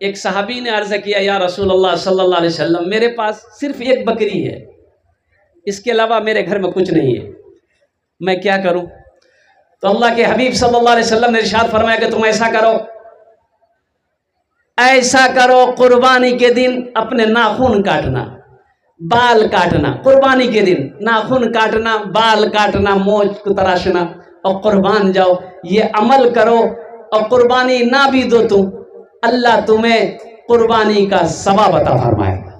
एक सहाबी ने अर्ज़ किया, या रसूलल्लाह सल्लल्लाहु अलैहि वसल्लम, मेरे पास सिर्फ एक बकरी है, इसके अलावा मेरे घर में कुछ नहीं है, मैं क्या करूं? तो अल्लाह के हबीब सल्लल्लाहु अलैहि वसल्लम ने इरशाद फरमाया कि तुम ऐसा करो, कुर्बानी के दिन अपने नाखून काटना, बाल काटना, कुर्बानी के दिन नाखून काटना, बाल काटना, मोछ को तराशना और कुर्बान जाओ। ये अमल करो और कुर्बानी ना भी दो तुम, अल्लाह तुम्हें कुर्बानी का सवाब अता फरमाएगा।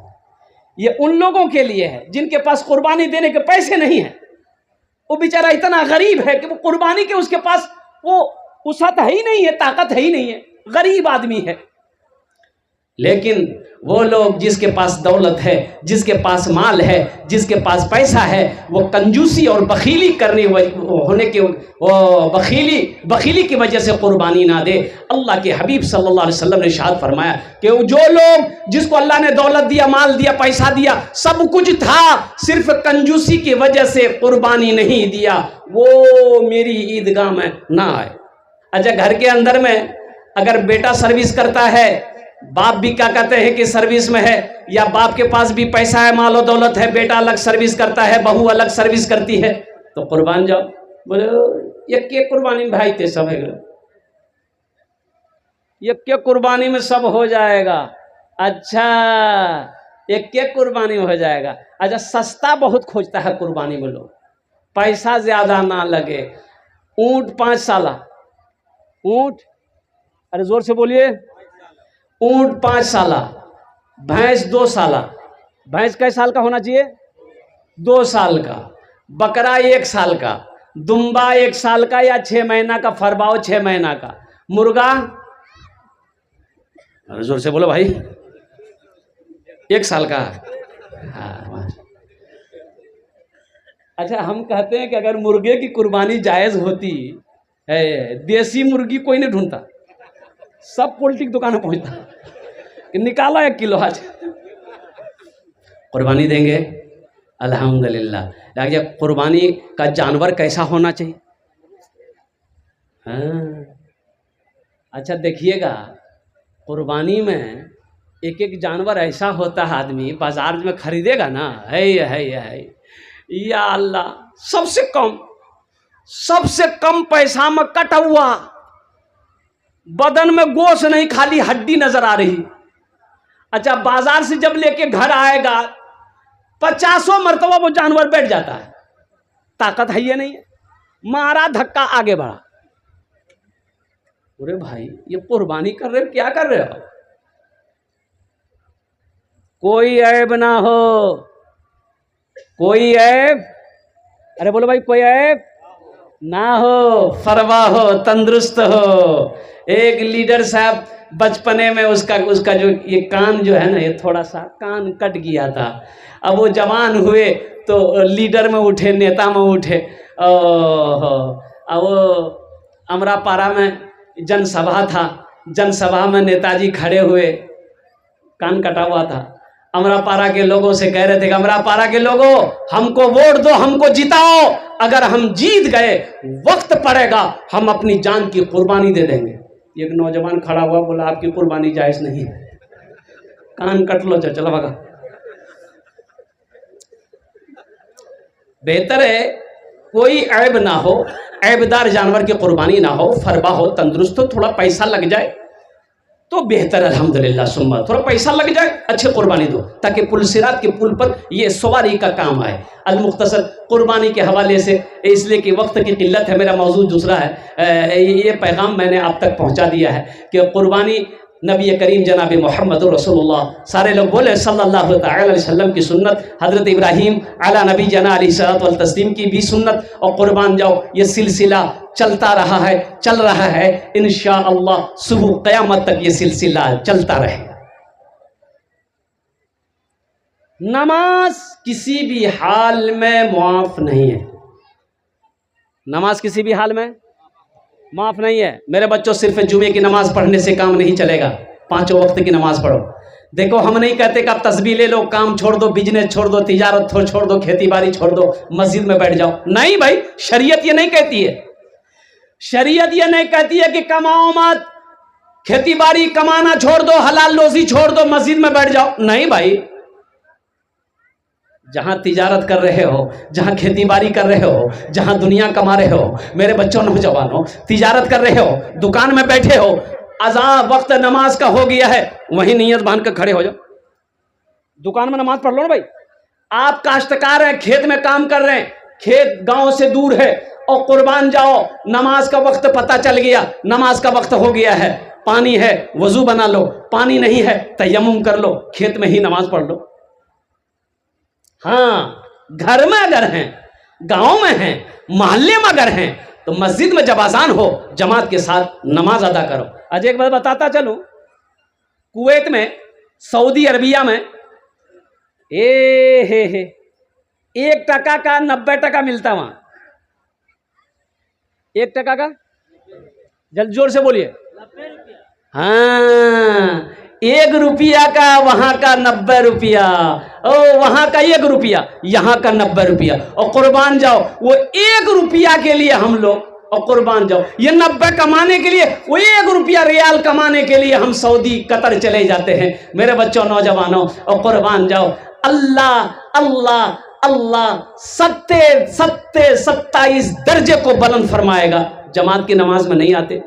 ये उन लोगों के लिए है जिनके पास कुर्बानी देने के पैसे नहीं है। वो बेचारा इतना गरीब है कि वो कुर्बानी के उसके पास वो वसअत है ही नहीं है, ताकत है ही नहीं है, गरीब आदमी है। लेकिन वो लोग जिसके पास दौलत है, जिसके पास माल है, जिसके पास पैसा है, वो कंजूसी और बखीली करने होने के बखीली की वजह से कुर्बानी ना दे। अल्लाह के हबीब सल्लल्लाहु अलैहि वसल्लम ने इरशाद फरमाया कि जो लोग जिसको अल्लाह ने दौलत दिया, माल दिया, पैसा दिया, सब कुछ था, सिर्फ कंजूसी की वजह से कुर्बानी नहीं दिया, वो मेरी ईदगाह में ना आए। अच्छा, घर के अंदर में अगर बेटा सर्विस करता है, बाप भी क्या कहते हैं कि सर्विस में है, या बाप के पास भी पैसा है, माल और दौलत है, बेटा अलग सर्विस करता है, बहू अलग सर्विस करती है, तो कुर्बान जाओ। बोले ये क्या कुर्बानी में भाई थे सब है, ये क्या कुर्बानी में सब हो जाएगा। अच्छा, एक के कुर्बानी में हो जाएगा। अच्छा, सस्ता बहुत खोजता है कुर्बानी में लोग, पैसा ज्यादा ना लगे। ऊंट 5 साला, ऊंट, अरे जोर से बोलिए, ऊंट 5 साला, भैंस 2 साला। भैंस कै साल का होना चाहिए? 2 साल का। बकरा 1 साल का, दुम्बा 1 साल का या 6 महीना का, फरबाओ 6 महीना का, मुर्गा, अरे जोर से बोलो भाई, 1 साल का। हाँ। अच्छा, हम कहते हैं कि अगर मुर्गे की कुर्बानी जायज होती है, देसी मुर्गी कोई नहीं ढूंढता, सब पोल्ट्री की दुकान में पहुंचता कि निकालो 1 किलो आज कुर्बानी देंगे। अल्हम्दुलिल्लाह। देखिए कुर्बानी का जानवर कैसा होना चाहिए। हाँ, अच्छा देखिएगा, कुर्बानी में एक एक जानवर ऐसा होता है, आदमी बाजार में खरीदेगा ना, है या अल्लाह, सबसे कम पैसा में कटा हुआ, बदन में गोश्त नहीं, खाली हड्डी नजर आ रही। अच्छा, बाजार से जब लेके घर आएगा 50 मरतबा वो जानवर बैठ जाता है, ताकत है ये नहीं है, मारा धक्का आगे बढ़ा। अरे भाई, ये कुर्बानी कर रहे हो, क्या कर रहे हो? कोई ऐब ना हो, कोई ऐब, अरे बोलो भाई, कोई ऐब ना हो, फरवा हो, तंदुरुस्त हो। एक लीडर साहब बचपने में उसका जो ये कान जो है ना, ये थोड़ा सा कान कट गया था। अब वो जवान हुए तो लीडर में उठे, नेता में उठे। अब वो अमरापारा में जनसभा था, जनसभा में नेताजी खड़े हुए, कान कटा हुआ था। अमरापारा के लोगों से कह रहे थे कि अमरापारा के लोगों, हमको वोट दो, हमको जिताओ, अगर हम जीत गए, वक्त पड़ेगा, हम अपनी जान की कुर्बानी दे देंगे। एक नौजवान खड़ा हुआ, बोला आपकी कुर्बानी जायज नहीं है, कान कट लो, चलो भगा। बेहतर है कोई ऐब ना हो, ऐबदार जानवर की कुर्बानी ना हो, फरबा हो, तंदुरुस्त हो, थोड़ा पैसा लग जाए तो बेहतर। अल्हम्दुलिल्लाह, सुम्मा थोड़ा पैसा लग जाए, अच्छे कुर्बानी दो, ताकि पुल सिरात के पुल पर ये सवारी का काम आए। अल-मुख्तसर कुर्बानी के हवाले से, इसलिए कि वक्त की किल्लत है, मेरा मौजूद दूसरा है, ये पैगाम मैंने आप तक पहुंचा दिया है कि कुर्बानी नबी करीम जनाब मोहम्मद रसूलुल्लाह, सारे लोग बोले सल्लल्लाहु अलैहि वसल्लम की सुन्नत, हज़रत इब्राहीम अला नबी जना अलैहिस्सलातु वल तस्लीम की भी सुन्नत, और कुर्बान जाओ, ये सिलसिला चलता रहा है, चल रहा है, इंशाअल्लाह सुबह क़यामत तक ये सिलसिला चलता रहेगा। नमाज किसी भी हाल में मुआफ़ नहीं है, नमाज किसी भी हाल में माफ नहीं है। मेरे बच्चों, सिर्फ जुमे की नमाज पढ़ने से काम नहीं चलेगा, 5 वक्त की नमाज पढ़ो। देखो, हम नहीं कहते कि आप तस्बीह ले लो, काम छोड़ दो, बिजनेस छोड़ दो, तिजारत छोड़ दो, खेती बाड़ी छोड़ दो, मस्जिद में बैठ जाओ, नहीं भाई, शरीयत ये नहीं कहती है। शरीयत ये नहीं कहती है कि कमाओ मत, खेती बाड़ी कमाना छोड़ दो, हलाल रोजी छोड़ दो, मस्जिद में बैठ जाओ। नहीं भाई, जहां तिजारत कर रहे हो, जहां खेती बाड़ी कर रहे हो, जहां दुनिया कमा रहे हो, मेरे बच्चों नौजवानों, तिजारत कर रहे हो, दुकान में बैठे हो, अज़ान वक्त नमाज का हो गया है, वहीं नियत बांध कर खड़े हो जाओ, दुकान में नमाज पढ़ लो ना भाई। आप काश्तकार हैं, खेत में काम कर रहे हैं, खेत गांव से दूर है, और कुर्बान जाओ, नमाज का वक्त पता चल गया, नमाज का वक्त हो गया है, पानी है वजू बना लो, पानी नहीं है तयम्मुम कर लो, खेत में ही नमाज पढ़ लो। हाँ, घर में अगर हैं, गांव में हैं, मोहल्ले में अगर हैं, तो मस्जिद में जब अजान हो जमात के साथ नमाज अदा करो। आज एक बात बताता चलूं, कुवैत में, सऊदी अरबिया में हे 1 टका का 90 टका मिलता वहां। 1 टका का, जल्द जोर से बोलिए। हाँ, 1 रुपया का वहां का 90 रुपया, ओ वहां का 1 रुपया, यहां का 90 रुपया। और कुर्बान जाओ, वो 1 रुपया के लिए हम लोग, और कुर्बान जाओ, ये 90 कमाने के लिए, वो 1 रुपया रियाल कमाने के लिए हम सऊदी कतर चले जाते हैं। मेरे बच्चों नौजवानों, और कुर्बान जाओ, अल्लाह अल्लाह अल्लाह 27 दर्जे को बुलंद फरमाएगा। जमात की नमाज में नहीं आते,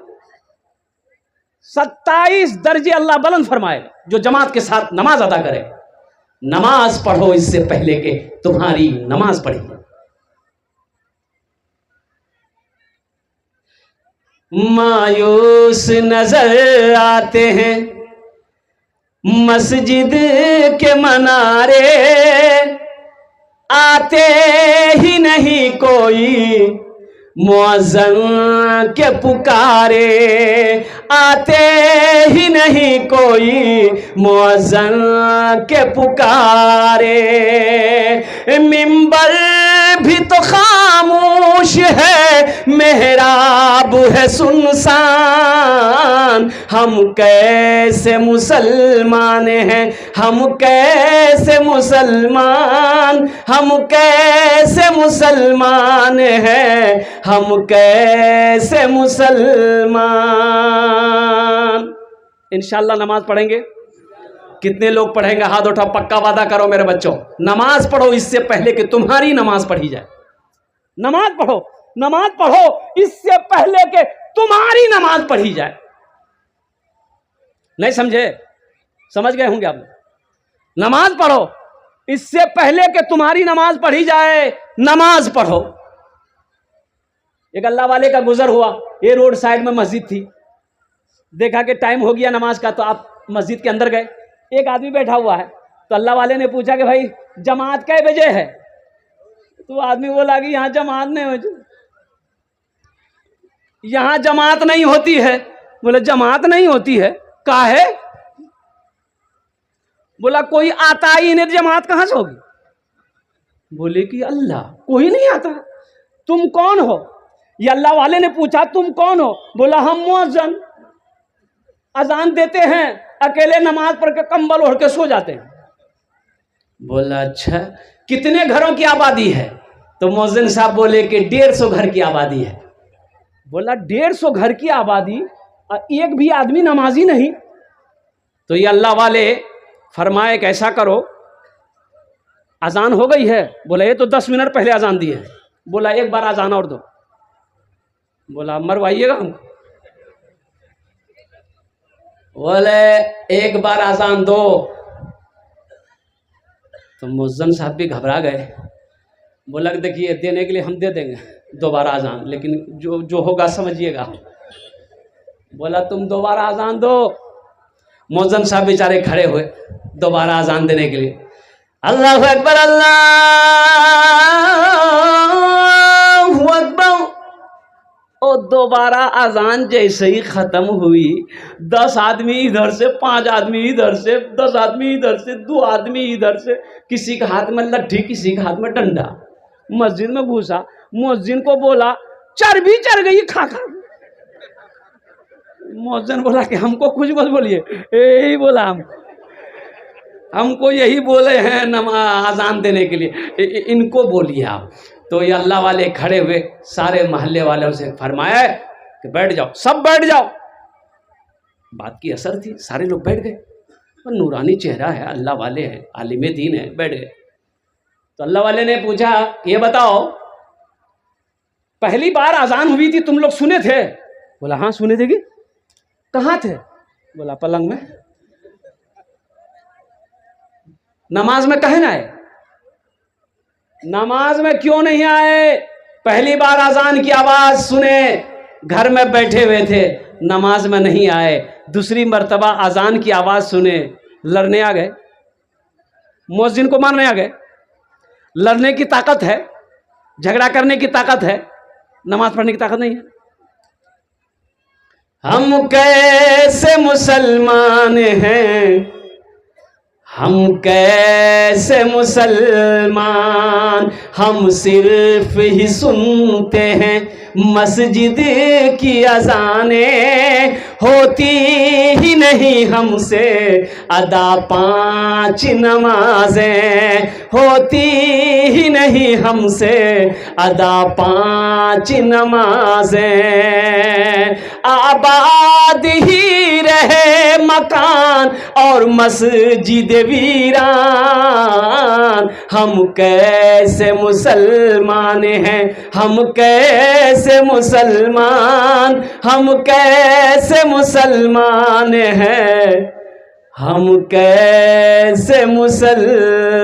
27 दर्जे अल्लाह बुलंद फरमाएगा जो जमात के साथ नमाज अदा करे। नमाज पढ़ो इससे पहले कि तुम्हारी नमाज पढ़ी। मायूस नजर आते हैं मस्जिद के मनारे, आते ही नहीं कोई मुअज्जिन के पुकारे, आते ही नहीं कोई मुअज्जिन के पुकारे। मिंबर भी तो खामोश है, मेहराब है सुनसान, हम कैसे मुसलमान हैं, हम कैसे मुसलमान, हम कैसे मुसलमान हैं, हम कैसे मुसलमान। इंशाअल्लाह नमाज पढ़ेंगे। कितने लोग पढ़ेंगे? हाथ उठा, पक्का वादा करो मेरे बच्चों। नमाज पढ़ो इससे पहले कि तुम्हारी नमाज पढ़ी जाए। नमाज पढ़ो, नमाज पढ़ो इससे पहले कि तुम्हारी नमाज पढ़ी जाए। नहीं समझे? समझ गए होंगे आप। नमाज पढ़ो इससे पहले कि तुम्हारी नमाज पढ़ी जाए। नमाज पढ़ो। एक अल्लाह वाले का गुजर हुआ, ये रोड साइड में मस्जिद थी, देखा कि टाइम हो गया नमाज का, तो आप मस्जिद के अंदर गए। एक आदमी बैठा हुआ है, तो अल्लाह वाले ने पूछा कि भाई जमात कै बजे है? तो आदमी बोला कि यहाँ जमात नहीं होती, यहाँ जमात नहीं होती है। बोले जमात नहीं होती है, काहे? बोला कोई आता ही नहीं, जमात कहां से होगी? बोले कि अल्लाह, कोई नहीं आता। तुम कौन हो? ये अल्लाह वाले ने पूछा तुम कौन हो? बोला हम मुअज्जिन, अजान देते हैं, अकेले नमाज पढ़ के कंबल ओढ़ के सो जाते हैं। बोला अच्छा, कितने घरों की आबादी है? तो मुअज्जिन साहब बोले कि 150 घर की आबादी है। बोला 150 घर की आबादी और एक भी आदमी नमाजी नहीं? तो ये अल्लाह वाले फरमाए कि ऐसा करो, अजान हो गई है। बोला ये तो 10 मिनट पहले अजान दी है। बोला एक बार अजान और दो। बोला मरवाइएगा हम? बोले एक बार अजान दो। तो मुअज्जिन साहब भी घबरा गए। बोला देखिए देने के लिए हम दे देंगे दोबारा अजान, लेकिन जो होगा समझिएगा। बोला तुम दोबारा अजान दो। मुअज्जिन साहब बेचारे खड़े हुए दोबारा अजान देने के लिए। अल्लाहु अकबर, अल्लाहु अकबर। और दोबारा अजान जैसे ही खत्म हुई, 10 आदमी इधर से, 5 आदमी इधर से, 10 आदमी इधर से, 2 आदमी इधर से, किसी के हाथ में लट्ठी, किसी के हाथ में डंडा, मस्जिद में घुसा। मुअज्जिन को बोला चर्बी चढ़ गई खा खा। मुअज्जिन बोला कि हमको कुछ मत बोलिए, यही बोला हमको यही बोले हैं अजान देने के लिए, इनको बोलिए आप। तो ये अल्लाह वाले खड़े हुए, सारे मोहल्ले वालों से फरमाया कि बैठ जाओ, सब बैठ जाओ। बात की असर थी, सारे लोग बैठ गए। और नूरानी चेहरा है, अल्लाह वाले हैं, आलिम दीन है, बैठ गए। तो अल्लाह वाले ने पूछा, ये बताओ पहली बार अजान हुई थी तुम लोग सुने थे? बोला हाँ सुने थे। कि कहाँ थे? बोला पलंग में। नमाज में कहे ना आए? नमाज में क्यों नहीं आए? पहली बार अजान की आवाज सुने, घर में बैठे हुए थे, नमाज में नहीं आए। दूसरी मर्तबा अजान की आवाज सुने, लड़ने आ गए, मुअज्जिन को मारने आ गए। लड़ने की ताकत है, झगड़ा करने की ताकत है, नमाज पढ़ने की ताकत नहीं है। हम कैसे मुसलमान हैं, हम कैसे मुसलमान, हम सिर्फ ही सुनते हैं मस्जिद की अज़ानें, होती ही नहीं हमसे अदा 5 नमाजें, होती ही नहीं हमसे अदा 5 नमाजें। आबाद ही रहे मकान और मस्जिद वीरान, हम कैसे मुसलमान हैं, हम कैसे मुसलमान, हम कैसे मुसलमान हैं, हम कैसे मुसलमान।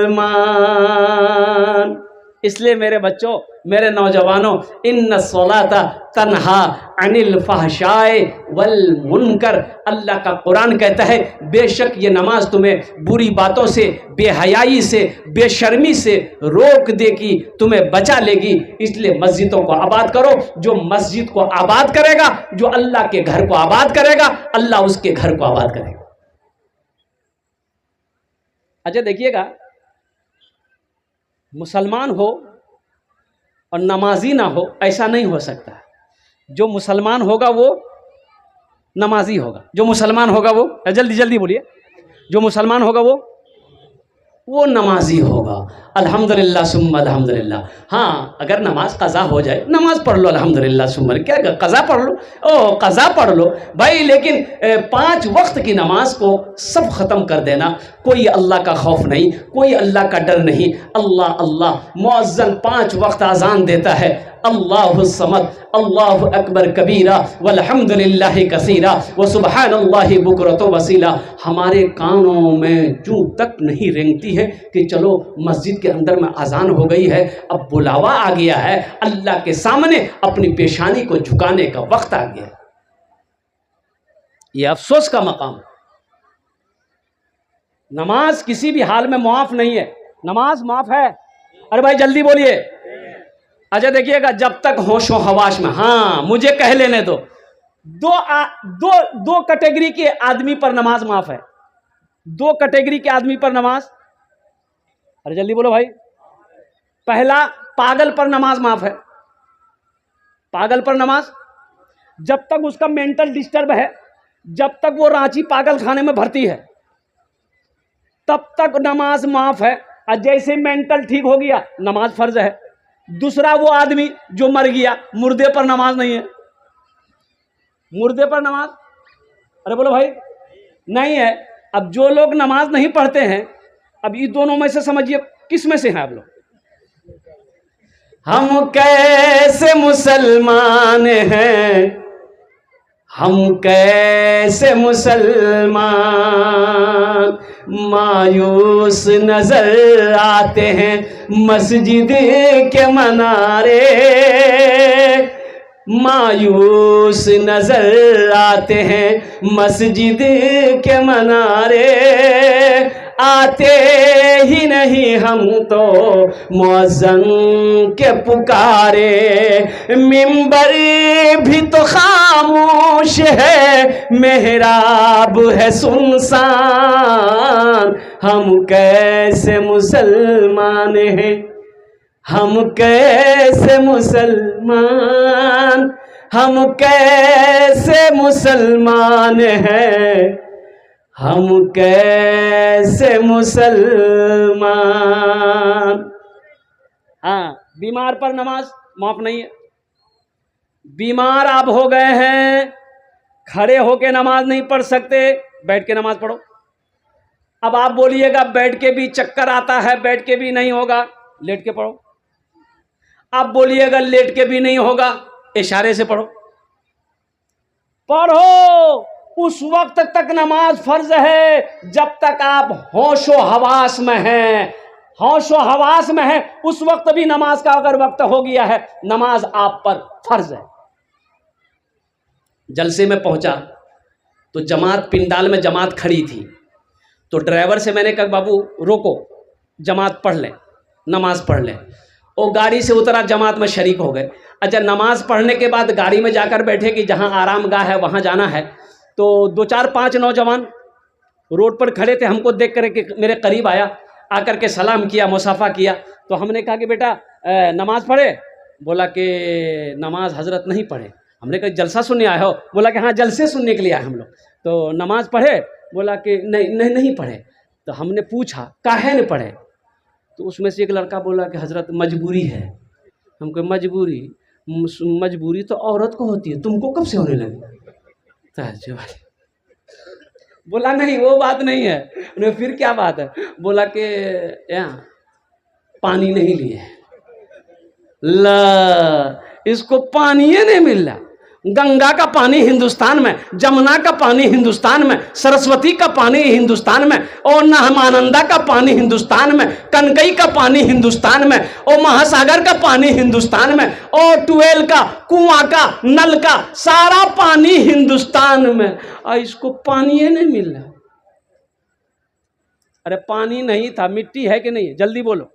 इसलिए मेरे बच्चों, मेरे नौजवानों, इन्ना सलाता तन्हा अनिल फहशाए वल मुनकर, अल्लाह का कुरान कहता है बेशक ये नमाज तुम्हें बुरी बातों से, बेहयाई से, बेशर्मी से रोक देगी, तुम्हें बचा लेगी। इसलिए मस्जिदों को आबाद करो। जो मस्जिद को आबाद करेगा, जो अल्लाह के घर को आबाद करेगा, अल्लाह उसके घर को आबाद करेगा। अच्छा देखिएगा, मुसलमान हो और नमाजी ना हो, ऐसा नहीं हो सकता। जो मुसलमान होगा वो नमाजी होगा, जो मुसलमान होगा वो, जल्दी जल्दी बोलिए, जो मुसलमान होगा वो नमाजी होगा। अल्हम्दुलिल्लाह सुम्मा अल्हम्दुलिल्लाह। हाँ, अगर नमाज कज़ा हो जाए, नमाज पढ़ लो अल्हम्दुलिल्लाह सुम्मा, क्या कज़ा पढ़ लो, ओ कज़ा पढ़ लो भाई, लेकिन 5 वक्त की नमाज को सब ख़त्म कर देना। कोई अल्लाह का खौफ नहीं, कोई अल्लाह का डर नहीं। अल्लाह अल्लाह, मुअज्जिन 5 वक्त अज़ान देता है, अल्लाहु समद, अल्लाहु अकबर कबीरा वल्हम्दुलिल्लाहि कसीरा व सुबहानल्लाहि बुकरतु वसीला। हमारे कानों में जूं तक नहीं रेंगती है कि चलो मस्जिद के अंदर में अजान हो गई है, अब बुलावा आ गया है, अल्लाह के सामने अपनी पेशानी को झुकाने का वक्त आ गया। ये अफसोस का मकाम। नमाज किसी भी हाल में माफ नहीं है, नमाज माफ है। अरे भाई जल्दी बोलिए। अच्छा देखिएगा, जब तक होशो हवाश में, हाँ मुझे कह लेने दो, दो कैटेगरी के आदमी पर नमाज माफ है। 2 कैटेगरी के आदमी पर नमाज, अरे जल्दी बोलो भाई। पहला, पागल पर नमाज माफ है। पागल पर नमाज, जब तक उसका मेंटल डिस्टर्ब है, जब तक वो रांची पागल खाने में भर्ती है, तब तक नमाज माफ है। और जैसे मेंटल ठीक हो गया, नमाज फर्ज है। दूसरा वो आदमी जो मर गया, मुर्दे पर नमाज नहीं है। मुर्दे पर नमाज, अरे बोलो भाई, नहीं है। अब जो लोग नमाज नहीं पढ़ते हैं, अब ये दोनों में से समझिए किस में से हैं आप लोग? हम कैसे मुसलमान हैं, हम कैसे मुसलमान, मायूस नजर आते हैं मस्जिद के मनारे, मायूस नजर आते हैं मस्जिद के मनारे, आते ही नहीं हम तो मुअज्जिन के पुकारे, मिंबर भी तो खामोश है, मेहराब है सुनसान, हम कैसे मुसलमान हैं, हम कैसे मुसलमान, हम कैसे मुसलमान हैं, हम कैसे मुसलमान। हाँ, बीमार पर नमाज माफ नहीं है। बीमार आप हो गए हैं, खड़े होके नमाज नहीं पढ़ सकते, बैठ के नमाज पढ़ो। अब आप बोलिएगा बैठ के भी चक्कर आता है, बैठ के भी नहीं होगा, लेट के पढ़ो। आप बोलिएगा लेट के भी नहीं होगा, इशारे से पढ़ो। पढ़ो। उस वक्त तक नमाज फर्ज है जब तक आप होशो हवास में हैं। होशो हवास में है उस वक्त भी नमाज का अगर वक्त हो गया है, नमाज आप पर फर्ज है। जलसे में पहुंचा तो जमात, पिंडाल में जमात खड़ी थी, तो ड्राइवर से मैंने कहा बाबू रोको, जमात पढ़ लें, नमाज पढ़ लें। वो गाड़ी से उतरा, जमात में शरीक हो गए। अच्छा, नमाज पढ़ने के बाद गाड़ी में जाकर बैठे कि जहाँ आरामगाह है वहाँ जाना है, तो 2 4 5 नौजवान रोड पर खड़े थे। हमको देख कर के मेरे करीब आया, आकर के सलाम किया, मुसाफा किया। तो हमने कहा कि बेटा नमाज पढ़े? बोला कि नमाज हजरत नहीं पढ़े। हमने कहा जलसा सुनने आए हो? बोला कि हाँ जलसे सुनने के लिए आए हम लोग। तो नमाज पढ़े? बोला कि नहीं पढ़े। तो हमने पूछा काहे नहीं पढ़े? तो उसमें से एक लड़का बोला कि हजरत मजबूरी है। हमको मजबूरी तो औरत को होती है, तुमको कब से होने लगी? बोला नहीं वो बात नहीं है। फिर क्या बात है? बोला कि यहाँ पानी नहीं लिए, ला इसको पानी ही नहीं मिल रहा। गंगा का पानी हिंदुस्तान में, जमुना का पानी हिंदुस्तान में, सरस्वती का पानी हिंदुस्तान में, और नहमानंदा का पानी हिंदुस्तान में, कनकई का पानी हिंदुस्तान में, और महासागर का पानी हिंदुस्तान में, और ट्यूबवेल का, कुआं का, नल का, सारा पानी हिंदुस्तान में, और इसको पानी ही नहीं मिल रहा। अरे पानी नहीं था, मिट्टी है कि नहीं है? जल्दी बोलो,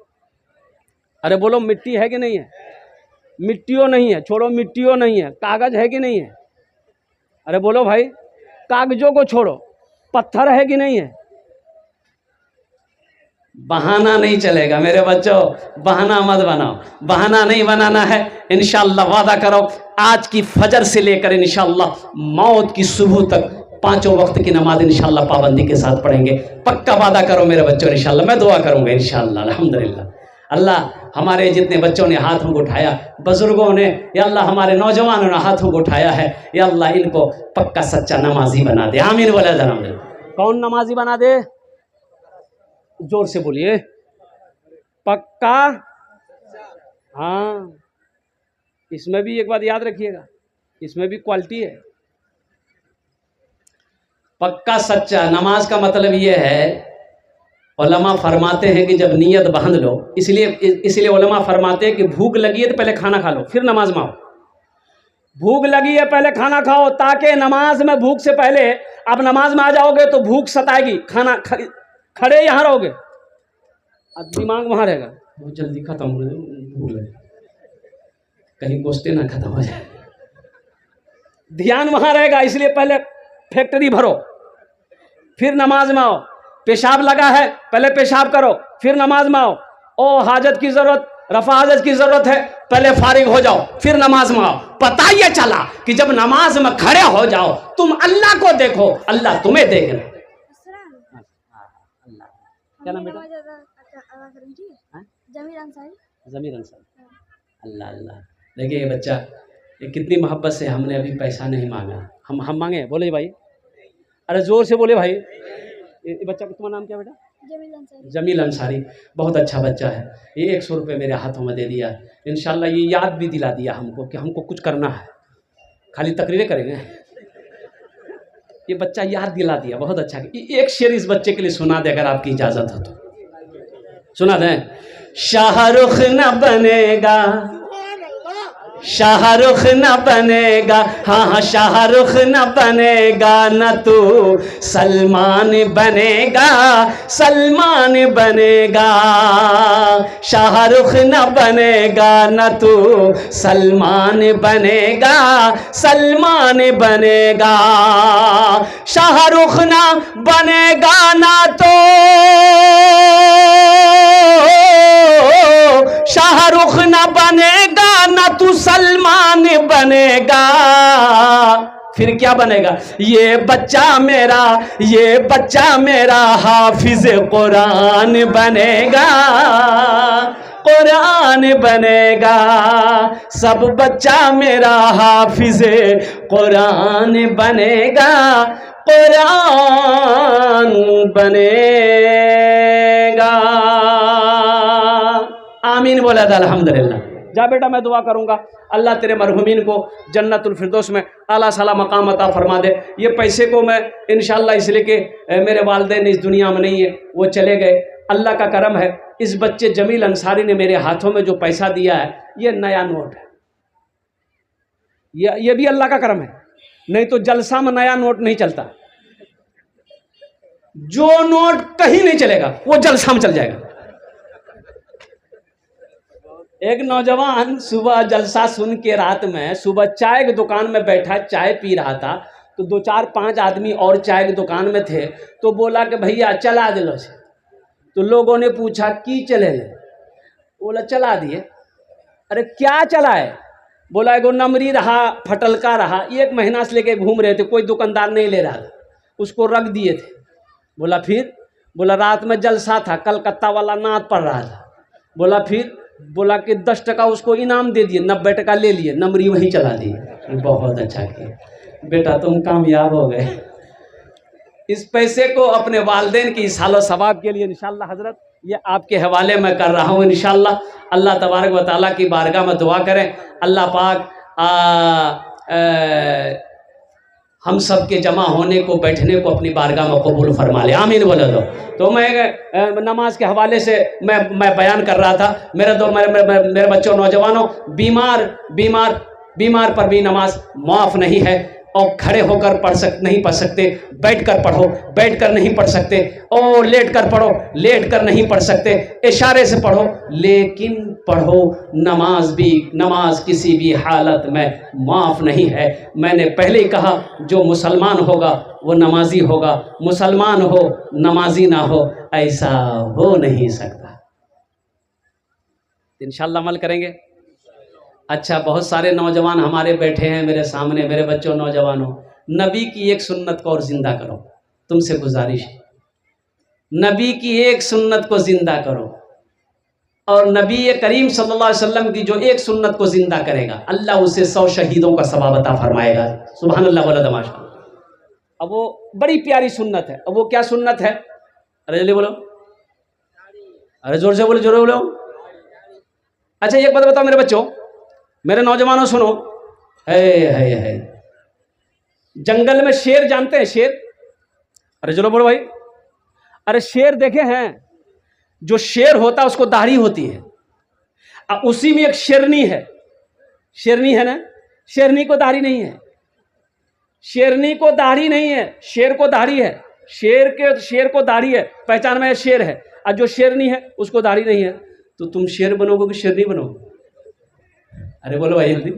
अरे बोलो मिट्टी है कि नहीं है? मिट्टियों नहीं है, छोड़ो मिट्टियों नहीं है। कागज है कि नहीं है? अरे बोलो भाई, कागजों को छोड़ो, पत्थर है कि नहीं है? बहाना नहीं चलेगा मेरे बच्चों, बहाना मत बनाओ, बहाना नहीं बनाना है। इंशाअल्लाह वादा करो, आज की फजर से लेकर इंशाअल्लाह मौत की सुबह तक 5 वक्त की नमाज इंशाअल्लाह पाबंदी के साथ पढ़ेंगे। पक्का वादा करो मेरे बच्चों, इंशाअल्लाह। मैं दुआ करूंगा इंशाअल्लाह। अल्हम्दुलिल्लाह। अल्लाह हमारे जितने बच्चों ने हाथों को उठाया, बुजुर्गों ने, या अल्लाह हमारे नौजवानों ने हाथों को उठाया है, या अल्लाह इनको पक्का सच्चा नमाजी बना दे। आमीन बोला जनाब। कौन नमाजी बना दे? जोर से बोलिए, पक्का। हाँ, इसमें भी एक बात याद रखिएगा, इसमें भी क्वालिटी है। पक्का सच्चा नमाज का मतलब ये है, उलमा फरमाते हैं कि जब नियत बांध लो, इसलिए उलमा फरमाते हैं कि भूख लगी है तो पहले खाना खा लो फिर नमाज में आओ। भूख लगी है पहले खाना खाओ, ताकि नमाज में भूख से पहले आप नमाज में आ जाओगे तो भूख सताएगी, खाना खड़े यहाँ रहोगे, दिमाग वहाँ रहेगा, बहुत जल्दी खत्म हो जाए, कहीं गोश्ते ना खत्म हो जाए, ध्यान वहाँ रहेगा। इसलिए पहले फैक्ट्री भरो फिर नमाज में आओ। पेशाब लगा है पहले पेशाब करो फिर नमाज में आओ। ओ हाजत की जरूरत, रफा हाजत की जरूरत है, पहले फारिग हो जाओ फिर नमाज में आओ। पता ये चला कि जब नमाज में खड़े हो जाओ तुम अल्लाह को देखो, अल्लाह तुम्हें देख रहे। क्या नाम बेटा? जमीर अंसारी। अल्लाह अल्लाह। देखिए ये बच्चा, ये कितनी मोहब्बत से, हमने अभी पैसा नहीं मांगा, हम मांगे? बोले भाई, अरे जोर से बोले भाई। ये बच्चा, तुम्हारा नाम क्या बेटा? जमील अंसारी। बहुत अच्छा बच्चा है। ये 100 रुपये मेरे हाथों में दे दिया। इंशाल्लाह ये याद भी दिला दिया हमको कि हमको कुछ करना है, खाली तकरीरें करेंगे। ये बच्चा याद दिला दिया, बहुत अच्छा। एक शेर इस बच्चे के लिए सुना दे अगर आपकी इजाज़त हो तो सुना दें। शाहरुख न बनेगा, शाहरुख न बनेगा, हाँ शाहरुख न बनेगा, न तू सलमान बनेगा, सलमान बनेगा। शाहरुख न बनेगा, न तू सलमान बनेगा, सलमान बनेगा। शाहरुख न बनेगा ना तो शाहरुख न बनेगा, ना तू सलमान बनेगा, फिर क्या बनेगा? ये बच्चा मेरा हाफिज कुरान बनेगा। कुरान बनेगा, सब बच्चा मेरा हाफिज़े कुरान बनेगा, कुरान बनेगा। आमीन बोला था अल्हम्दुलिल्लाह। जा बेटा मैं दुआ करूंगा, अल्लाह तेरे मरहुमीन को जन्नतुल फिरदौस में आला साला मकाम अता फरमा दे। ये पैसे को मैं इंशाअल्लाह इसलिए कि मेरे वालिदैन इस दुनिया में नहीं है, वो चले गए। अल्लाह का करम है, इस बच्चे जमील अंसारी ने मेरे हाथों में जो पैसा दिया है ये नया नोट है। ये भी अल्लाह का करम है, नहीं तो जलसा में नया नोट नहीं चलता। जो नोट कहीं नहीं चलेगा वो जलसा में चल जाएगा। एक नौजवान सुबह जलसा सुन के रात में सुबह चाय की दुकान में बैठा चाय पी रहा था, तो 2 4 5 आदमी और चाय की दुकान में थे, तो बोला कि भैया चला दिलो से। तो लोगों ने पूछा की चले ले? बोला चला दिए। अरे क्या चला है? बोला एगो नमरी रहा, फटलका रहा, 1 महीना से लेके घूम रहे थे, कोई दुकानदार नहीं ले रहा था, उसको रख दिए थे। बोला फिर? बोला रात में जलसा था, कलकत्ता वाला नाद पड़ रहा था। बोला फिर? बोला कि 10 टका उसको इनाम दे दिए, 90 टका ले लिए, नमरी वहीं चला दिए। बहुत अच्छा किया बेटा, तुम कामयाब हो गए। इस पैसे को अपने वालिदैन की सालो सवाब के लिए इंशाअल्लाह हजरत ये आपके हवाले में कर रहा हूँ। इंशाअल्लाह अल्लाह तबारक व तआला की बारगाह में दुआ करें, अल्लाह पाक हम सब के जमा होने को बैठने को अपनी बारगाह में कबूल फरमा ले। आमीन बोले दो। तो मैं नमाज के हवाले से मैं बयान कर रहा था। मेरे बच्चों नौजवानों, बीमार पर भी नमाज माफ़ नहीं है। और खड़े होकर नहीं पढ़ सकते, बैठकर पढ़ो, बैठकर नहीं पढ़ सकते, और लेट कर पढ़ो, लेट कर नहीं पढ़ सकते, इशारे से पढ़ो, लेकिन पढ़ो। नमाज किसी भी हालत में माफ़ नहीं है। मैंने पहले ही कहा, जो मुसलमान होगा वो नमाजी होगा, मुसलमान हो नमाजी ना हो, ऐसा हो नहीं सकता। इंशाअल्लाह अमल करेंगे। अच्छा, बहुत सारे नौजवान हमारे बैठे हैं मेरे सामने। मेरे बच्चों नौजवानों, नबी की एक सुन्नत को और ज़िंदा करो, तुमसे गुजारिश है। नबी की एक सुन्नत को ज़िंदा करो, और नबी करीम सल्लल्लाहु अलैहि वसल्लम की जो एक सुन्नत को ज़िंदा करेगा, अल्लाह उसे 100 शहीदों का सवाब अता फरमाएगा। सुभान अल्लाह वाला दमाशा। अब वो बड़ी प्यारी सुन्नत है। अब वो क्या सुन्नत है? अरे जल्दी बोलो, अरे जोर से बोलो, जोर बोलो। अच्छा, एक बात बताओ मेरे बच्चों, मेरे नौजवानों सुनो। है जंगल में शेर जानते हैं? शेर, अरे चलो बोलो भाई। अरे शेर देखे हैं? जो शेर होता है उसको दाढ़ी होती है, अब उसी में एक शेरनी है। शेरनी है ना? शेरनी को दाढ़ी नहीं है, शेरनी को दाढ़ी नहीं है, शेर को दाढ़ी है। शेर को दाढ़ी है, पहचान में शेर है, और जो शेरनी है उसको दाढ़ी नहीं है। तो तुम शेर बनोगे कि शेरनी बनोगे? अरे बोलो भाई जल्दी,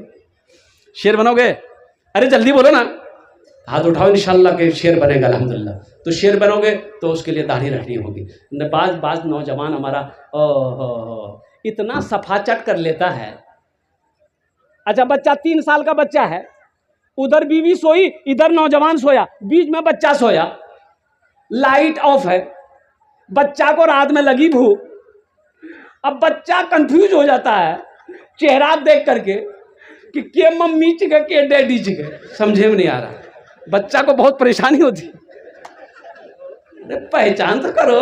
शेर बनोगे? अरे जल्दी बोलो ना, हाथ उठाओ। इंशाअल्लाह के शेर बनेगा अल्हम्दुलिल्लाह। तो शेर बनोगे तो उसके लिए दाढ़ी रखनी होगी। बाज नौजवान हमारा इतना सफाचट कर लेता है। अच्छा, बच्चा 3 साल का बच्चा है, उधर बीवी सोई, इधर नौजवान सोया, बीच में बच्चा सोया, लाइट ऑफ है, बच्चा को रात में लगी भूख। अब बच्चा कंफ्यूज हो जाता है चेहरा देख करके कि के मम्मी चिके के डैडी चिके, समझे में नहीं आ रहा। बच्चा को बहुत परेशानी होती। अरे पहचान तो करो,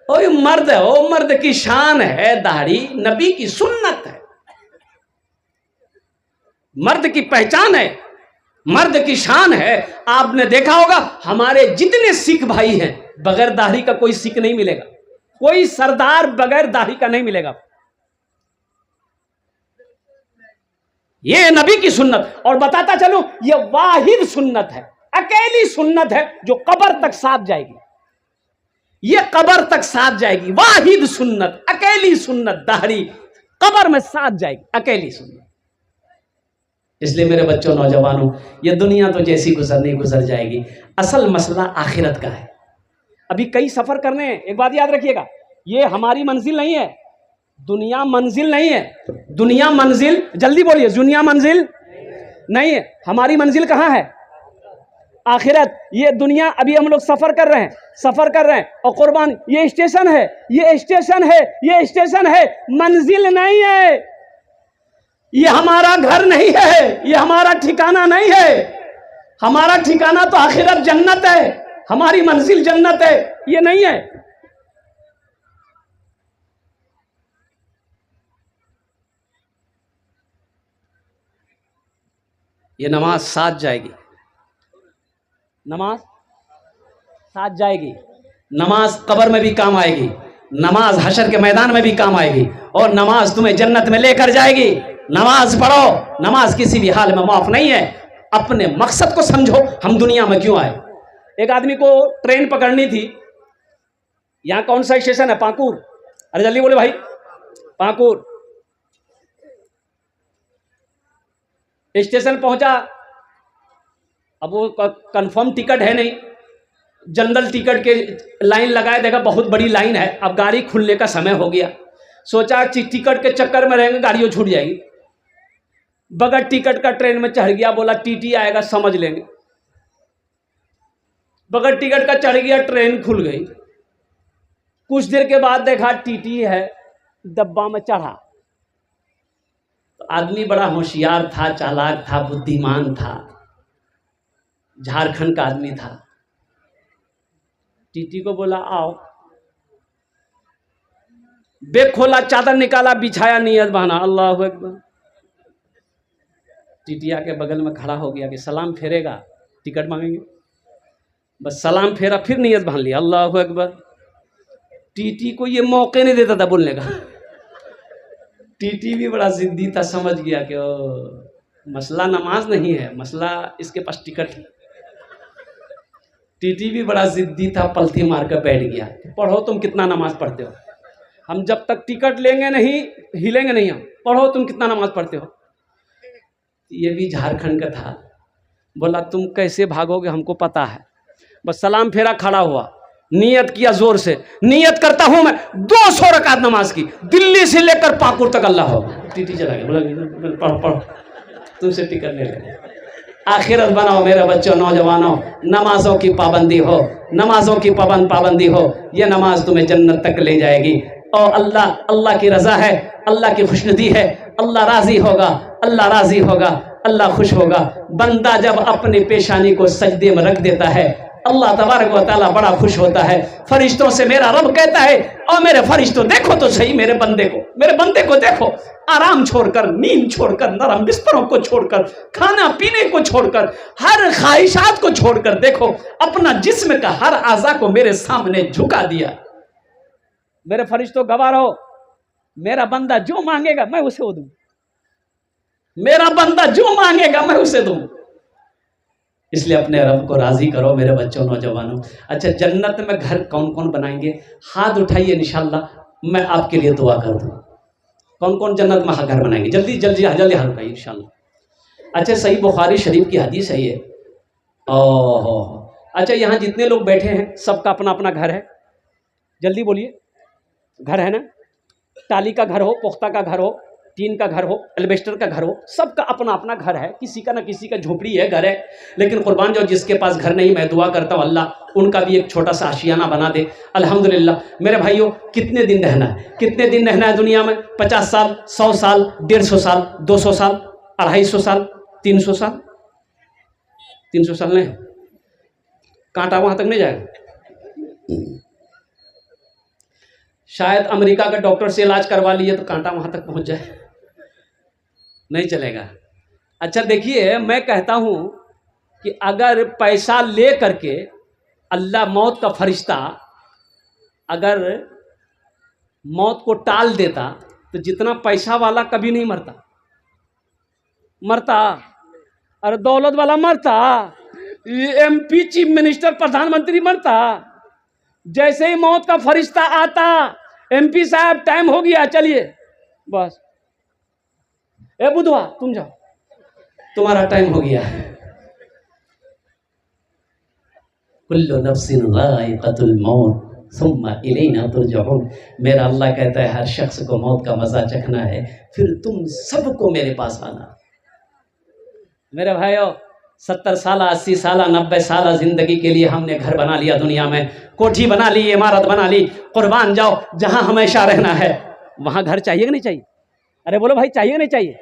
ओ ये मर्द है, ओ मर्द की शान है दाढ़ी, नबी की सुन्नत है, मर्द की पहचान है, मर्द की शान है। आपने देखा होगा हमारे जितने सिख भाई हैं, बगैर दाढ़ी का कोई सिख नहीं मिलेगा, कोई सरदार बगैर दाढ़ी का नहीं मिलेगा। ये नबी की सुन्नत। और बताता चलूं, ये वाहिद सुन्नत है, अकेली सुन्नत है जो कब्र तक साथ जाएगी। ये कब्र तक साथ जाएगी, वाहिद सुन्नत, अकेली सुन्नत, दाढ़ी कब्र में साथ जाएगी, अकेली सुन्नत। इसलिए मेरे बच्चों नौजवानों, ये दुनिया तो जैसी गुजरनी गुजर जाएगी, असल मसला आखिरत का है। अभी कई सफर करने हैं। एक बात याद रखिएगा, ये हमारी मंजिल नहीं है, दुनिया मंजिल नहीं है। दुनिया मंजिल, जल्दी बोलिए, दुनिया मंजिल नहीं है। हमारी मंजिल कहाँ है? आखिरत, ये दुनिया, अभी हम लोग सफर कर रहे हैं और कुर्बान, ये स्टेशन है, ये स्टेशन है, मंजिल नहीं है, ये हमारा घर नहीं है, ये हमारा ठिकाना नहीं है। हमारा ठिकाना तो आखिरत जन्नत है, हमारी मंजिल जन्नत है, ये नहीं है। ये नमाज साथ जाएगी, नमाज साथ जाएगी, नमाज कब्र में भी काम आएगी, नमाज हशर के मैदान में भी काम आएगी, और नमाज तुम्हें जन्नत में लेकर जाएगी। नमाज पढ़ो, नमाज किसी भी हाल में माफ नहीं है। अपने मकसद को समझो, हम दुनिया में क्यों आए। एक आदमी को ट्रेन पकड़नी थी, यहां कौन सा स्टेशन है? पाकुर। अरे जल्दी बोले भाई, पाकुर। स्टेशन पहुंचा, अब वो कंफर्म टिकट है नहीं, जनरल टिकट के लाइन लगाए, देखा बहुत बड़ी लाइन है, अब गाड़ी खुलने का समय हो गया। सोचा टिकट के चक्कर में रहेंगे, गाड़ियों छूट जाएगी। बगैर टिकट का ट्रेन में चढ़ गया, बोला टीटी आएगा समझ लेंगे। बगैर टिकट का चढ़ गया, ट्रेन खुल गई। कुछ देर के बाद देखा टीटी है, डब्बा में चढ़ा। तो आदमी बड़ा होशियार था, चालाक था, बुद्धिमान था, झारखंड का आदमी था। टीटी को बोला आओ, बैग खोला, चादर निकाला, बिछाया, नियत बहाना, अल्लाह अकबर। टीटी आके बगल में खड़ा हो गया कि सलाम फेरेगा, टिकट मांगेंगे। बस सलाम फेरा, फिर नियत बांध लिया, अल्लाह अकबर। टीटी को ये मौके नहीं देता था बोलने का। टीटी भी बड़ा जिद्दी था, समझ गया कि मसला नमाज नहीं है, मसला इसके पास टिकट है। टीटी भी बड़ा जिद्दी था, पलथी मार कर बैठ गया। पढ़ो तुम कितना नमाज पढ़ते हो, हम जब तक टिकट लेंगे नहीं हिलेंगे नहीं हम। पढ़ो तुम कितना नमाज पढ़ते हो। ये भी झारखंड का था, बोला तुम कैसे भागोगे हमको पता है। बस सलाम फेरा, खड़ा हुआ, नियत किया जोर से, नियत करता हूं मैं 200 रकात नमाज की, दिल्ली से लेकर पाकुर तक अल्लाह हो। टीटी चला गया, बोला पढ़ो पढ़ो, तुमसे टिकट ले ले। आखिरत बनाओ मेरे बच्चों, नौजवानों, नमाजों की पाबंदी हो, नमाजों की पाबंदी हो, ये नमाज तुम्हें जन्नत तक ले जाएगी। और अल्लाह की रजा है, अल्लाह की खुशनुदी है, अल्लाह राजी होगा, अल्लाह राजी होगा, अल्लाह खुश होगा। बंदा जब अपनी पेशानी को सजदे में रख देता है, अल्लाह तबारक व तआला बड़ा खुश होता है। फरिश्तों से मेरा रब कहता है, और मेरे फरिश्तों देखो तो सही मेरे बंदे को देखो, आराम छोड़कर, नींद छोड़कर, नरम बिस्तरों को छोड़कर, खाना पीने को छोड़कर, हर ख्वाहिशात को छोड़कर देखो, अपना जिस्म का हर आज़ा को मेरे सामने झुका दिया। मेरे फरिश्तों गवाह रहो, मेरा बंदा जो मांगेगा मैं उसे वो दूं, मेरा बंदा जो मांगेगा मैं उसे दूं। इसलिए अपने रब को राजी करो मेरे बच्चों, नौजवानों। अच्छा, जन्नत में घर कौन कौन बनाएंगे? हाथ उठाइए, इंशाल्लाह मैं आपके लिए दुआ कर दूं। कौन कौन जन्नत में घर बनाएंगे? जल्दी जल्दी जल्दी हाथ उठाइए इंशाल्लाह। अच्छा, सही बुखारी शरीफ की हदीस है ये। ओहो, अच्छा, यहाँ जितने लोग बैठे हैं सबका अपना अपना घर है? जल्दी बोलिए, घर है ना? टाली का घर हो, पुख्ता का घर हो, टीन का घर हो, एल्बेस्टर का घर हो, सबका अपना अपना घर है। किसी का ना किसी का झोपड़ी है, घर है। लेकिन कुर्बान जो जिसके पास घर नहीं, मैं दुआ करता हूँ अल्लाह उनका भी एक छोटा सा आशियाना बना दे। अल्हम्दुलिल्लाह। मेरे भाइयों, कितने दिन रहना है? कितने दिन रहना है दुनिया में? 50 साल, 100 साल, 150 साल, 200 साल, 250 साल, 300 साल? 300 साल नहीं, कांटा वहां तक नहीं जाएगा। शायद अमेरिका का डॉक्टर से इलाज करवा लिए तो कांटा वहां तक पहुंच जाए, नहीं चलेगा। अच्छा देखिए, मैं कहता हूं कि अगर पैसा ले करके अल्लाह मौत का फरिश्ता अगर मौत को टाल देता तो जितना पैसा वाला कभी नहीं मरता। अरे दौलत वाला मरता, MP चीफ मिनिस्टर प्रधानमंत्री मरता। जैसे ही मौत का फरिश्ता आता, MP साहब टाइम हो गया, चलिए बस, ए बुधवा तुम जाओ, तुम्हारा टाइम हो गया। कुल्लु नफ्सिन ज़ाइक़तुल मौत सुम्मा इलैना तुरजऊन। मेरा अल्लाह कहता है हर शख्स को मौत का मजा चखना है, फिर तुम सबको मेरे पास आना। मेरे भाइयों, 70 साल 80 साल 90 साल ज़िंदगी के लिए हमने घर बना लिया दुनिया में, कोठी बना ली, इमारत बना ली। कुर्बान जाओ, जहाँ हमेशा रहना है वहाँ घर चाहिए कि नहीं चाहिए? अरे बोलो भाई, चाहिए कि नहीं चाहिए?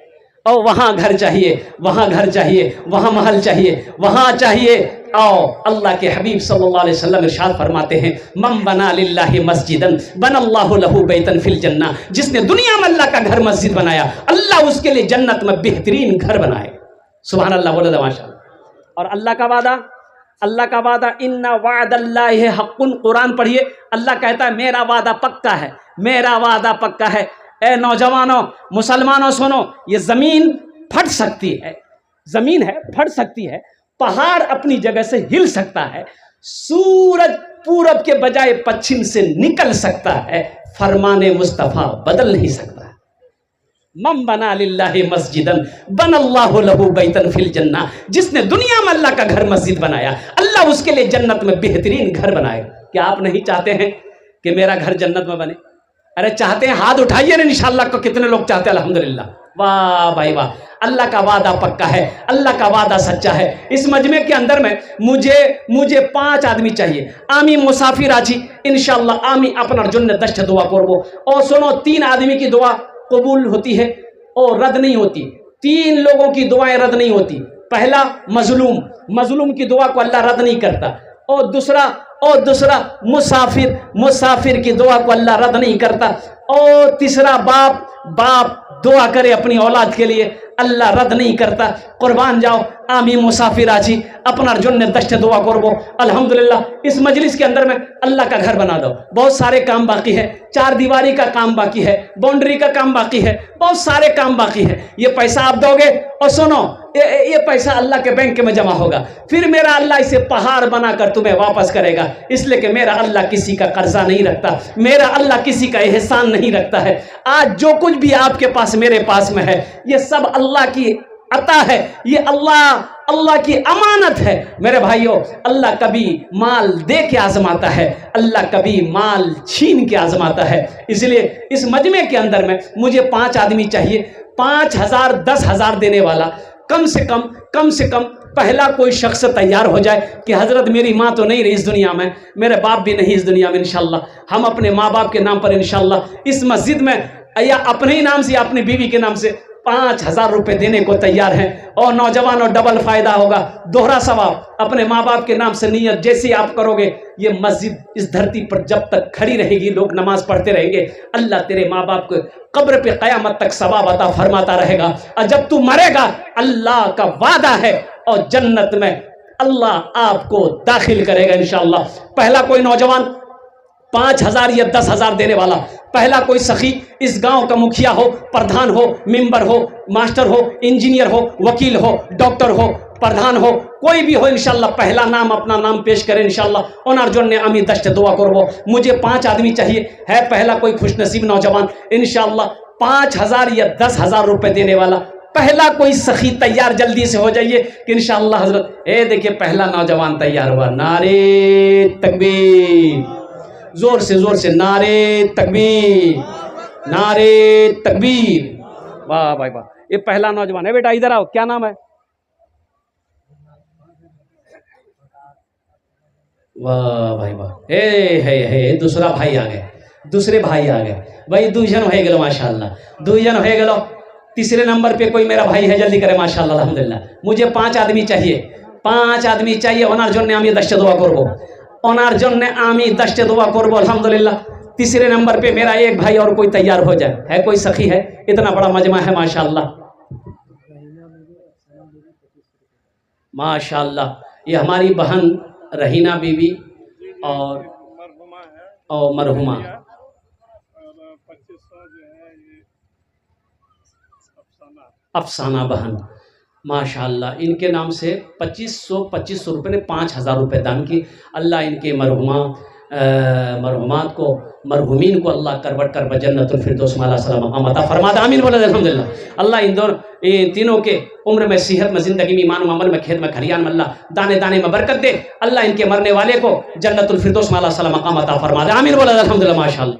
और वहाँ घर चाहिए, वहाँ घर चाहिए, वहाँ महल चाहिए, वहाँ चाहिए। आओ, अल्लाह के हबीब सल्लल्लाहु अलैहि वसल्लम इरशाद फरमाते हैं, मम बना लिल्लाहि मस्जिदन बनल्लाहु लहू बैतन फिल जन्ना। जिसने दुनिया में अल्लाह का घर मस्जिद बनाया, अल्लाह उसके लिए जन्नत में बेहतरीन घर बनाए। सुभान अल्लाह, बोलो तो माशाअल्लाह। और अल्लाह का वादा, इन्ना वादल्लाहि हक़्क़ुन। कुरान पढ़िए, अल्लाह कहता है मेरा वादा पक्का है, मेरा वादा पक्का है। ए नौजवानों, मुसलमानों, सुनो, ये ज़मीन फट सकती है, ज़मीन है फट सकती है, पहाड़ अपनी जगह से हिल सकता है, सूरज पूरब के बजाय पश्चिम से निकल सकता है, फरमाने मुस्तफ़ा बदल नहीं सकता। मम बना लिल्लाहि मस्जिदन बनल्लाहु लहू बैतन फिल जन्ना। जिसने दुनिया में अल्लाह का घर मस्जिद बनाया, अल्लाह उसके लिए जन्नत में बेहतरीन घर बनाए। क्या आप नहीं चाहते हैं कि मेरा घर जन्नत में बने? अरे चाहते हैं? हाथ उठाइए ना इंशाअल्लाह को। कितने लोग चाहते हैं? अल्हम्दुलिल्लाह, वाह भाई वाह। अल्लाह का वादा पक्का है, अल्लाह का वादा सच्चा है। इस मजमे के अंदर में मुझे 5 आदमी चाहिए। आमी मुसाफिर आजी इंशाअल्लाह, आमी अपना जन्नत दस्ट दुआ करबो। और सुनो, 3 आदमी की दुआ कबूल होती है और रद्द नहीं होती। 3 लोगों की दुआएं रद्द नहीं होती। पहला मजलूम की दुआ को अल्लाह रद्द नहीं करता। और दूसरा मुसाफिर की दुआ को अल्लाह रद्द नहीं करता। और तीसरा बाप दुआ करे अपनी औलाद के लिए, अल्लाह रद्द नहीं करता। कुर्बान जाओ, आमी मुसाफिर आजी अपना जन्नत दस्ट दुआ करबो। अल्हम्दुलिल्लाह, इस मजलिस के अंदर में अल्लाह का घर बना दो। बहुत सारे काम बाकी है, 4 दीवारी का काम बाकी है, बाउंड्री का काम बाकी है, बहुत सारे काम बाकी है। ये पैसा आप दोगे, और सुनो, ये पैसा अल्लाह के बैंक में जमा होगा, फिर मेरा अल्लाह इसे पहाड़ बनाकर तुम्हें वापस करेगा। इसलिए कि मेरा अल्लाह किसी का कर्जा नहीं रखता, मेरा अल्लाह किसी का एहसान नहीं रखता है। आज जो कुछ भी आपके पास मेरे पास में है, ये सब अल्लाह की अता है, ये अल्लाह की अमानत है। मेरे भाइयों, अल्लाह कभी माल दे के आजमाता है, अल्लाह कभी माल छीन के आजमाता है। इसलिए इस मजमे के अंदर में मुझे 5 आदमी चाहिए, 5,000 10,000 देने वाला। कम से कम पहला कोई शख्स तैयार हो जाए कि हज़रत मेरी माँ तो नहीं रही इस दुनिया में, मेरे बाप भी नहीं इस दुनिया में, इंशाअल्लाह हम अपने माँ बाप के नाम पर इंशाअल्लाह इस मस्जिद में या अपने ही नाम से या अपनी बीवी के नाम से 5,000 रुपये देने को तैयार हैं। और नौजवानों, डबल फ़ायदा होगा, दोहरा सवाब। अपने माँ बाप के नाम से नियत जैसे आप करोगे, ये मस्जिद इस धरती पर जब तक खड़ी रहेगी, लोग नमाज पढ़ते रहेंगे, अल्लाह तेरे माँ बाप को कब्र पे क़यामत तक सवाब अता फरमाता रहेगा। और जब तू मरेगा, अल्लाह का वादा है और जन्नत में अल्लाह आपको दाखिल करेगा इंशाअल्लाह। पहला कोई नौजवान 5,000 या 10,000 देने वाला, पहला कोई सखी, इस गांव का मुखिया हो, प्रधान हो, मेंबर हो, मास्टर हो, इंजीनियर हो, वकील हो, डॉक्टर हो, प्रधान हो, कोई भी हो, इंशाअल्लाह पहला नाम अपना नाम पेश करें इंशाअल्लाह। ओनार जोन ने अमी दस्ट दुआ करबो। मुझे 5 आदमी चाहिए। है पहला कोई खुशनसीब नौजवान इंशाअल्लाह 5,000 या 10,000 रुपये देने वाला। पहला कोई सखी तैयार, जल्दी से हो जाइए कि इंशाअल्लाह हजरत। देखिए पहला नौजवान तैयार हुआ। नारे तकबीर, जोर से नारे तकबीर, नारे तकबीर। वाह भाई वाह, ये पहला नौजवान है। बेटा इधर आओ, क्या नाम है? वाह भाई वाह, हे दूसरे भाई आ गए भाई। 2 जन हो गए माशाअल्लाह, 2 जन हो गए। तीसरे नंबर पे कोई मेरा भाई है, जल्दी करे माशाअल्लाह अल्हम्दुलिल्लाह। मुझे 5 आदमी चाहिए, 5 आदमी चाहिए। ओनार जोन ने आमी दस्ट दुआ करबो, ओनार जोन ने आमी दस्ट दुआ करबो अल्हम्दुलिल्लाह। तीसरे नंबर पे मेरा एक भाई और कोई तैयार हो जाए। है कोई सखी है? इतना बड़ा मजमा है माशाअल्लाह, माशाअल्लाह। ये हमारी बहन रहीना बीवी और मरहुमा अफसाना बहन, माशाअल्लाह। इनके नाम से 2500 रुपये ने 5,000 रुपये दान की। अल्लाह इनके मरहुमात को, मरहुमीन को अल्लाह करवट कर जन्नतुल फिरदौस माला सलाम मकाम अता फरमाता। आमीन बोले अल्हम्दुलिल्लाह। अल्लाह इन तीनों के उम्र में, सेहत में, ज़िंदगी में, ईमान में, अमल में, खेत में, खलियान में अल्लाह दाने दाने में बरकत दे। अल्लाह इनके मरने वाले को जन्नतुल फिरदौस माला सलाम मकाम अता फरमा दे। आमीन बोले अल्हम्दुलिल्लाह माशाअल्लाह।